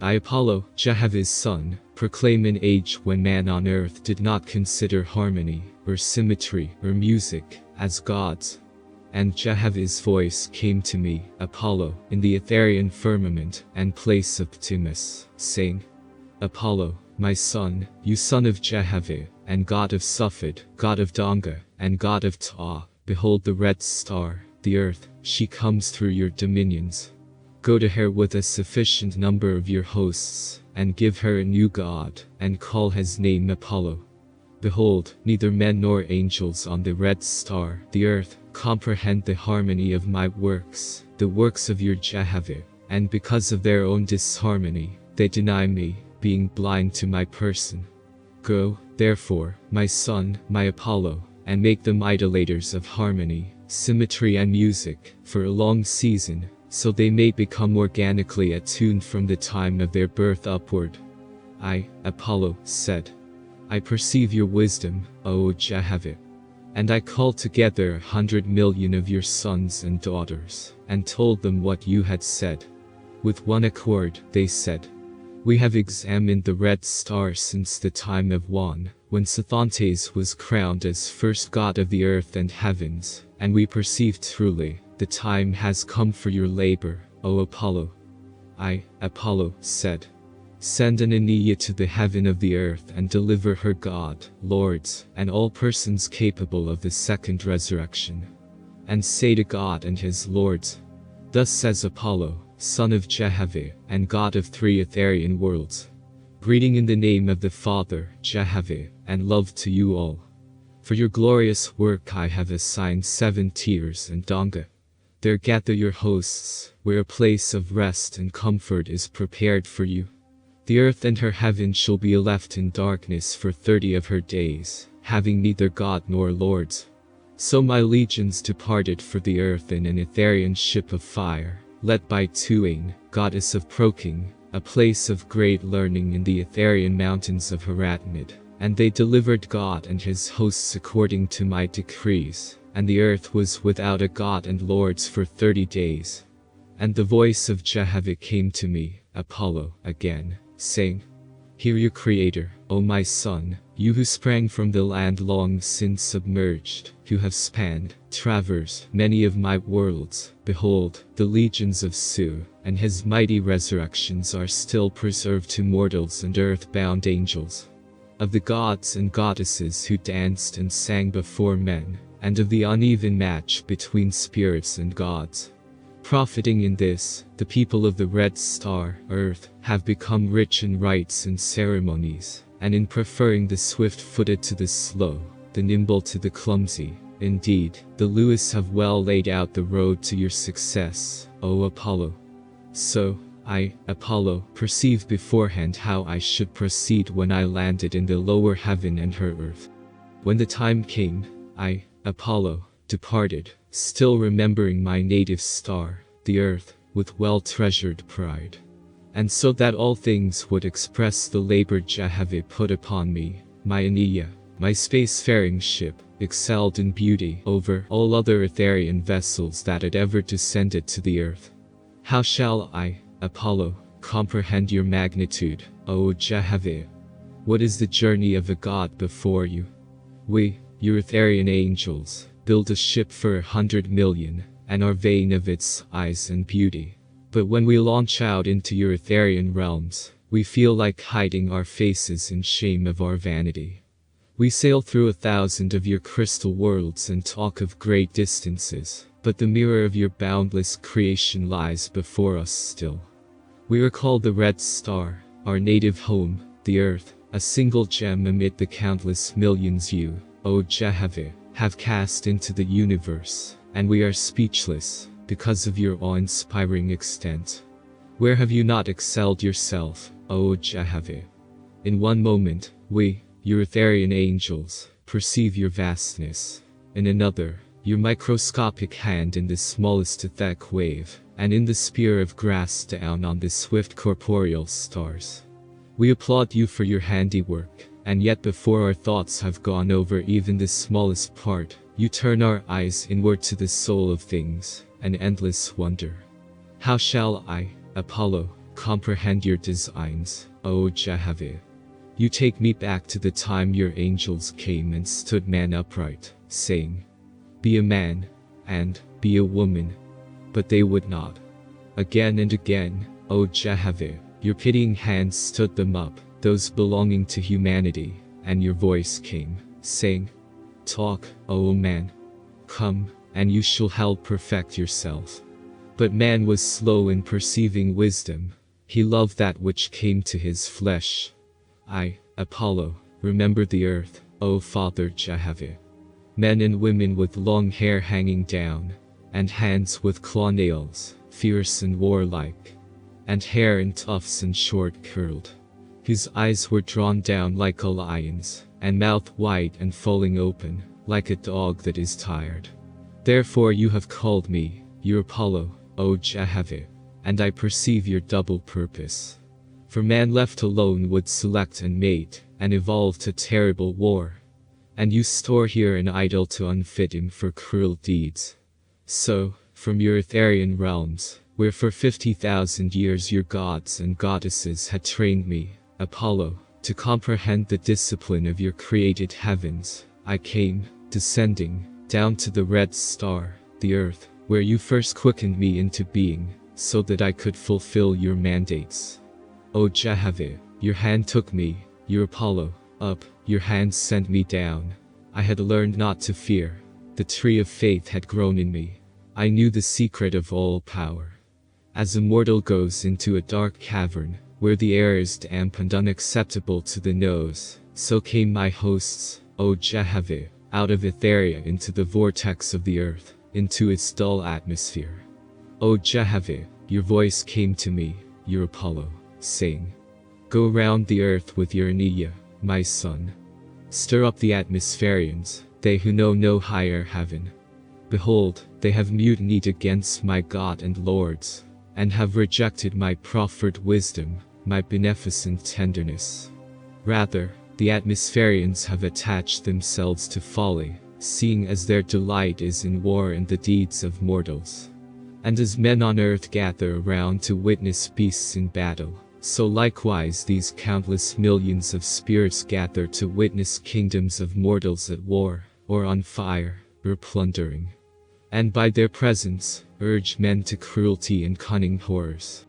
I, Apollo, Jehovah's son, proclaim an age when man on earth did not consider harmony, or symmetry, or music, as gods. And Jehovah's voice came to me, Apollo, in the Etherian firmament and place of Ptimus, saying, Apollo, my son, you son of Jehovah, and god of Suphid, god of Donga, and god of Ta, behold the red star, the earth, she comes through your dominions. Go to her with a sufficient number of your hosts, and give her a new god, and call his name Apollo. Behold, neither men nor angels on the red star, the earth, comprehend the harmony of my works, the works of your Jehovah, and because of their own disharmony, they deny me, being blind to my person. Go, therefore, my son, my Apollo, and make them idolaters of harmony, symmetry and music, for a long season, so they may become organically attuned from the time of their birth upward. I, Apollo, said, I perceive your wisdom, O Jehovah. And I called together 100 million of your sons and daughters, and told them what you had said. With one accord, they said, we have examined the red star since the time of Wan, when Sathontes was crowned as first god of the earth and heavens, and we perceive truly, the time has come for your labor, O Apollo. I, Apollo, said, send an Aeneia to the heaven of the earth and deliver her god, lords, and all persons capable of the second resurrection. And say to God and his lords, thus says Apollo, son of Jehovah, and god of 3 Etherian worlds. Greeting in the name of the Father, Jehovah, and love to you all. For your glorious work I have assigned 7 tiers and Donga. There gather your hosts, where a place of rest and comfort is prepared for you. The earth and her heaven shall be left in darkness for 30 of her days, having neither God nor lords. So my legions departed for the earth in an Etherian ship of fire, led by Tuain, goddess of Proking, a place of great learning in the Etherian mountains of Haratmid, and they delivered God and his hosts according to my decrees, and the earth was without a god and lords for 30 days. And the voice of Jehovah came to me, Apollo, again, saying, hear your Creator, O my son, you who sprang from the land long since submerged, who have spanned, traversed many of my worlds. Behold, the legions of Su, and his mighty resurrections are still preserved to mortals and earth-bound angels. Of the gods and goddesses who danced and sang before men, and of the uneven match between spirits and gods. Profiting in this, the people of the red star, earth, have become rich in rites and ceremonies, and in preferring the swift-footed to the slow, the nimble to the clumsy. Indeed, the Lewis have well laid out the road to your success, O Apollo. So, I, Apollo, perceived beforehand how I should proceed when I landed in the lower heaven and her earth. When the time came, I, Apollo, departed, still remembering my native star, the earth, with well-treasured pride. And so that all things would express the labor Jehovah put upon me, my Aeneia, my spacefaring ship, excelled in beauty over all other Etherian vessels that had ever descended to the earth. How shall I, Apollo, comprehend your magnitude, O Jehovah? What is the journey of a god before you? We, your Etherian angels, build a ship for 100 million, and are vain of its size and beauty. But when we launch out into your Etherian realms, we feel like hiding our faces in shame of our vanity. We sail through 1,000 of your crystal worlds and talk of great distances, but the mirror of your boundless creation lies before us still. We recall the red star, our native home, the earth, a single gem amid the countless millions you, O Jehovah, have cast into the universe, and we are speechless, because of your awe-inspiring extent. Where have you not excelled yourself, O Jehovah? In one moment, we, your Etherian angels, perceive your vastness. In another, your microscopic hand in the smallest etheric wave, and in the spear of grass down on the swift corporeal stars. We applaud you for your handiwork, and yet before our thoughts have gone over even the smallest part, you turn our eyes inward to the soul of things, an endless wonder. How shall I, Apollo, comprehend your designs, O Jehovih. You take me back to the time your angels came and stood man upright, saying, Be a man, and be a woman. But they would not. Again and again, O Jehovih, your pitying hands stood them up, those belonging to humanity, and your voice came, saying, Talk, O man. Come, and you shall help perfect yourself. But man was slow in perceiving wisdom. He loved that which came to his flesh. I, Apollo, remember the earth, O Father Jehovih. Men and women with long hair hanging down, and hands with claw nails, fierce and warlike, and hair in tufts and short curled, whose eyes were drawn down like a lion's, and mouth wide and falling open, like a dog that is tired. Therefore you have called me, your Apollo, O Jehovih, and I perceive your double purpose. For man left alone would select and mate, and evolve to terrible war. And you store here an idol to unfit him for cruel deeds. So, from your Etherian realms, where for 50,000 years your gods and goddesses had trained me, Apollo, to comprehend the discipline of your created heavens, I came, descending, down to the red star, the earth, where you first quickened me into being, so that I could fulfill your mandates. O Jehovih, your hand took me, your Apollo, up, your hand sent me down. I had learned not to fear. The tree of faith had grown in me. I knew the secret of all power. As a mortal goes into a dark cavern, where the air is damp and unacceptable to the nose, so came my hosts, O Jehovih, out of Etheria into the vortex of the earth, into its dull atmosphere. O Jehovih, your voice came to me, your Apollo, saying, Go round the earth with your Nia, my son. Stir up the atmospherians, they who know no higher heaven. Behold, they have mutinied against my God and Lords, and have rejected my proffered wisdom, my beneficent tenderness. Rather, the atmospherians have attached themselves to folly, seeing as their delight is in war and the deeds of mortals. And as men on earth gather around to witness beasts in battle, so likewise these countless millions of spirits gather to witness kingdoms of mortals at war, or on fire, or plundering. And by their presence, urge men to cruelty and cunning horrors.